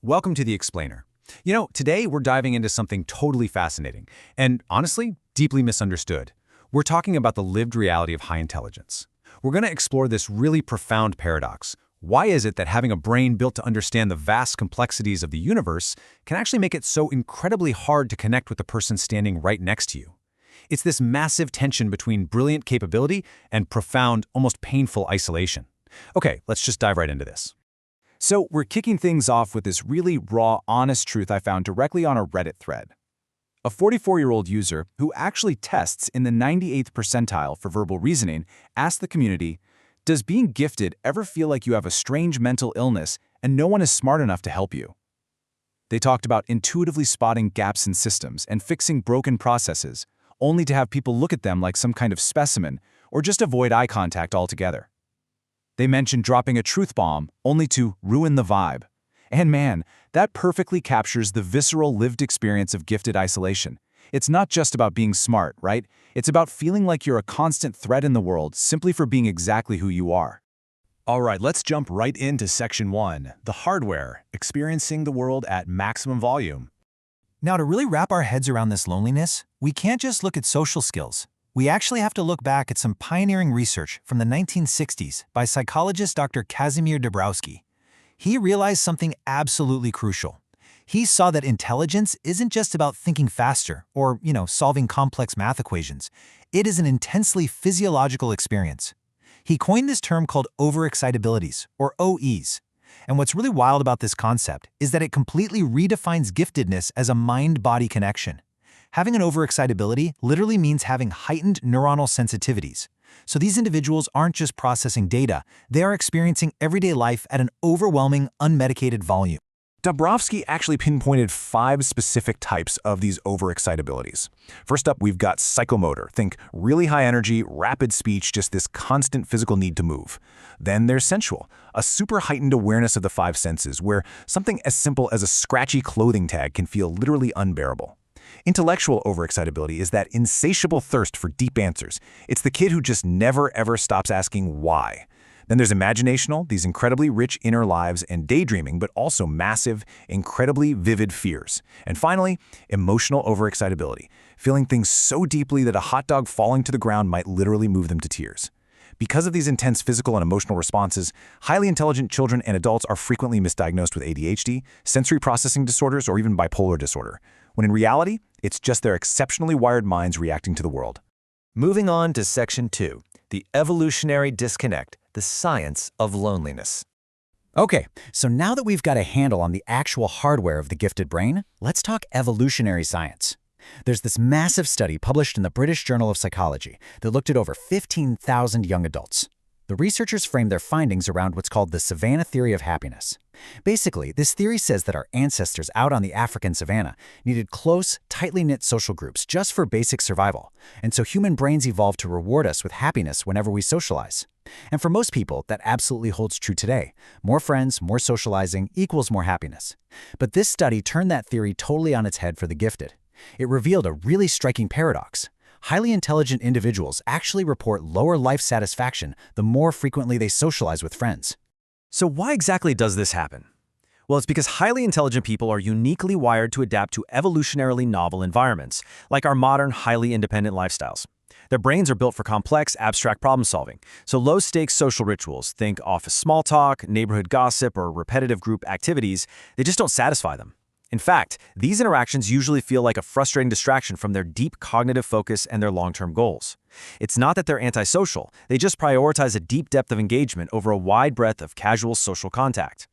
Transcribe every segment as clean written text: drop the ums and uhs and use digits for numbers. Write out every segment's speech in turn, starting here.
Welcome to The Explainer. Today we're diving into something totally fascinating and, honestly, deeply misunderstood. We're talking about the lived reality of high intelligence. We're going to explore this really profound paradox. Why is it that having a brain built to understand the vast complexities of the universe can actually make it so incredibly hard to connect with the person standing right next to you? It's this massive tension between brilliant capability and profound, almost painful isolation. Okay, let's just dive right into this. So we're kicking things off with this really raw, honest truth I found directly on a Reddit thread. A 44-year-old user who actually tests in the 98th percentile for verbal reasoning asked the community, "Does being gifted ever feel like you have a strange mental illness and no one is smart enough to help you?" They talked about intuitively spotting gaps in systems and fixing broken processes, only to have people look at them like some kind of specimen or just avoid eye contact altogether. They mentioned dropping a truth bomb only to ruin the vibe. And man, that perfectly captures the visceral lived experience of gifted isolation. It's not just about being smart, right? It's about feeling like you're a constant threat in the world simply for being exactly who you are. All right, let's jump right into Section 1, the hardware, experiencing the world at maximum volume. Now, to really wrap our heads around this loneliness, we can't just look at social skills. We actually have to look back at some pioneering research from the 1960s by psychologist Dr. Kazimierz Dabrowski. He realized something absolutely crucial. He saw that intelligence isn't just about thinking faster or, solving complex math equations. It is an intensely physiological experience. He coined this term called overexcitabilities, or OEs. And what's really wild about this concept is that it completely redefines giftedness as a mind-body connection. Having an overexcitability literally means having heightened neuronal sensitivities. So these individuals aren't just processing data, they are experiencing everyday life at an overwhelming, unmedicated volume. Dabrowski actually pinpointed 5 specific types of these overexcitabilities. First up, we've got psychomotor. Think really high energy, rapid speech, just this constant physical need to move. Then there's sensual, a super heightened awareness of the 5 senses, where something as simple as a scratchy clothing tag can feel literally unbearable. Intellectual overexcitability is that insatiable thirst for deep answers. It's the kid who just never ever stops asking why. Then there's imaginational, these incredibly rich inner lives, and daydreaming, but also massive, incredibly vivid fears. And finally, emotional overexcitability, feeling things so deeply that a hot dog falling to the ground might literally move them to tears. Because of these intense physical and emotional responses, highly intelligent children and adults are frequently misdiagnosed with ADHD, sensory processing disorders, or even bipolar disorder, when in reality, it's just their exceptionally wired minds reacting to the world. Moving on to Section 2, the evolutionary disconnect, the science of loneliness. Okay, so now that we've got a handle on the actual hardware of the gifted brain, let's talk evolutionary science. There's this massive study published in the British Journal of Psychology that looked at over 15,000 young adults. The researchers framed their findings around what's called the savanna theory of happiness. Basically, this theory says that our ancestors out on the African savanna needed close, tightly knit social groups just for basic survival, and so human brains evolved to reward us with happiness whenever we socialize. And for most people, that absolutely holds true today. More friends, more socializing equals more happiness. But this study turned that theory totally on its head for the gifted. It revealed a really striking paradox. Highly intelligent individuals actually report lower life satisfaction the more frequently they socialize with friends. So why exactly does this happen? Well, it's because highly intelligent people are uniquely wired to adapt to evolutionarily novel environments, like our modern, highly independent lifestyles. Their brains are built for complex, abstract problem solving, so low-stakes social rituals, think office small talk, neighborhood gossip, or repetitive group activities, they just don't satisfy them. In fact, these interactions usually feel like a frustrating distraction from their deep cognitive focus and their long-term goals. It's not that they're antisocial, they just prioritize a deep depth of engagement over a wide breadth of casual social contact.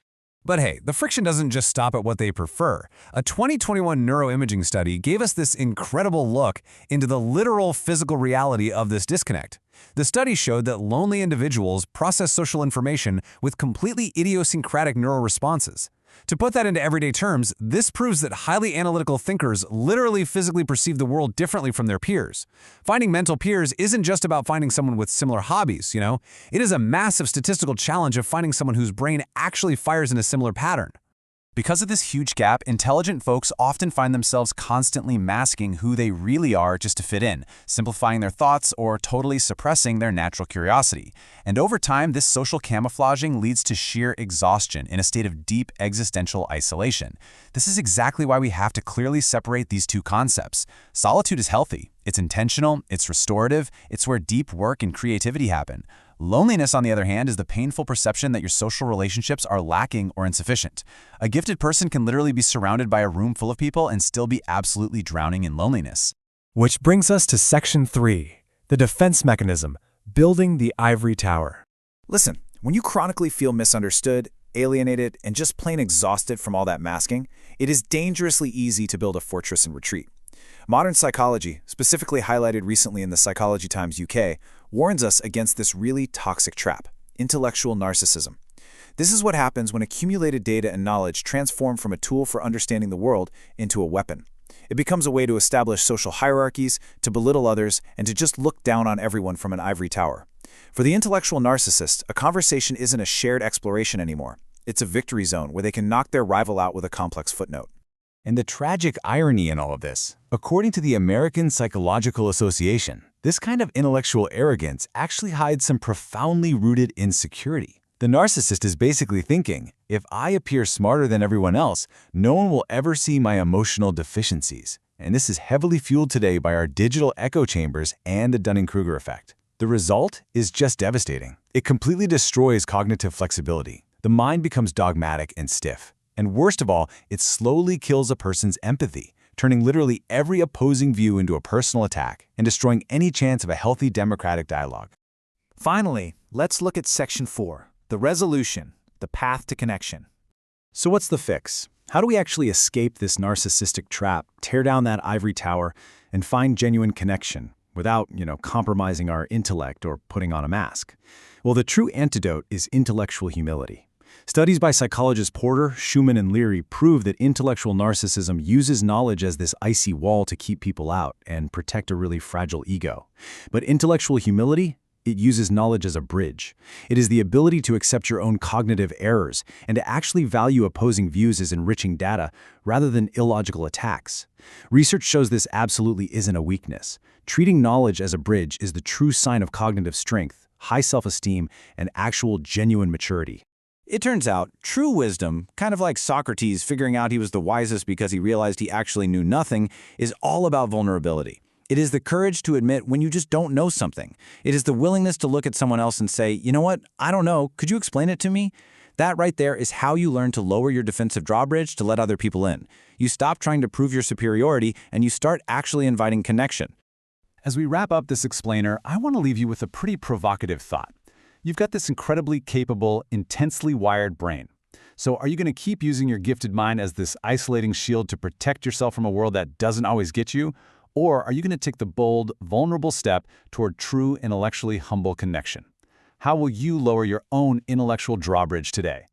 But hey, the friction doesn't just stop at what they prefer. A 2021 neuroimaging study gave us this incredible look into the literal physical reality of this disconnect. The study showed that lonely individuals process social information with completely idiosyncratic neural responses. To put that into everyday terms, this proves that highly analytical thinkers literally physically perceive the world differently from their peers. Finding mental peers isn't just about finding someone with similar hobbies, It is a massive statistical challenge of finding someone whose brain actually fires in a similar pattern. Because of this huge gap, intelligent folks often find themselves constantly masking who they really are just to fit in, simplifying their thoughts or totally suppressing their natural curiosity. And over time, this social camouflaging leads to sheer exhaustion in a state of deep existential isolation. This is exactly why we have to clearly separate these two concepts. Solitude is healthy. It's intentional, it's restorative, it's where deep work and creativity happen. Loneliness, on the other hand, is the painful perception that your social relationships are lacking or insufficient. A gifted person can literally be surrounded by a room full of people and still be absolutely drowning in loneliness. Which brings us to Section 3, the defense mechanism, building the ivory tower. Listen, when you chronically feel misunderstood, alienated, and just plain exhausted from all that masking, it is dangerously easy to build a fortress and retreat. Modern psychology, specifically highlighted recently in the Psychology Times UK, warns us against this really toxic trap, intellectual narcissism. This is what happens when accumulated data and knowledge transform from a tool for understanding the world into a weapon. It becomes a way to establish social hierarchies, to belittle others, and to just look down on everyone from an ivory tower. For the intellectual narcissist, a conversation isn't a shared exploration anymore. It's a victory zone where they can knock their rival out with a complex footnote. And the tragic irony in all of this, according to the American Psychological Association, this kind of intellectual arrogance actually hides some profoundly rooted insecurity. The narcissist is basically thinking, if I appear smarter than everyone else, no one will ever see my emotional deficiencies. And this is heavily fueled today by our digital echo chambers and the Dunning-Kruger effect. The result is just devastating. It completely destroys cognitive flexibility. The mind becomes dogmatic and stiff. And worst of all, it slowly kills a person's empathy, turning literally every opposing view into a personal attack and destroying any chance of a healthy democratic dialogue. Finally, let's look at Section 4, the resolution, the path to connection. So what's the fix? How do we actually escape this narcissistic trap, tear down that ivory tower, and find genuine connection without, compromising our intellect or putting on a mask? Well, the true antidote is intellectual humility. Studies by psychologists Porter, Schumann, and Leary prove that intellectual narcissism uses knowledge as this icy wall to keep people out and protect a really fragile ego. But intellectual humility, it uses knowledge as a bridge. It is the ability to accept your own cognitive errors and to actually value opposing views as enriching data rather than illogical attacks. Research shows this absolutely isn't a weakness. Treating knowledge as a bridge is the true sign of cognitive strength, high self-esteem, and actual genuine maturity. It turns out, true wisdom, kind of like Socrates figuring out he was the wisest because he realized he actually knew nothing, is all about vulnerability. It is the courage to admit when you just don't know something. It is the willingness to look at someone else and say, you know what, I don't know, could you explain it to me? That right there is how you learn to lower your defensive drawbridge to let other people in. You stop trying to prove your superiority and you start actually inviting connection. As we wrap up this explainer, I want to leave you with a pretty provocative thought. You've got this incredibly capable, intensely wired brain. So are you going to keep using your gifted mind as this isolating shield to protect yourself from a world that doesn't always get you? Or are you going to take the bold, vulnerable step toward true, intellectually humble connection? How will you lower your own intellectual drawbridge today?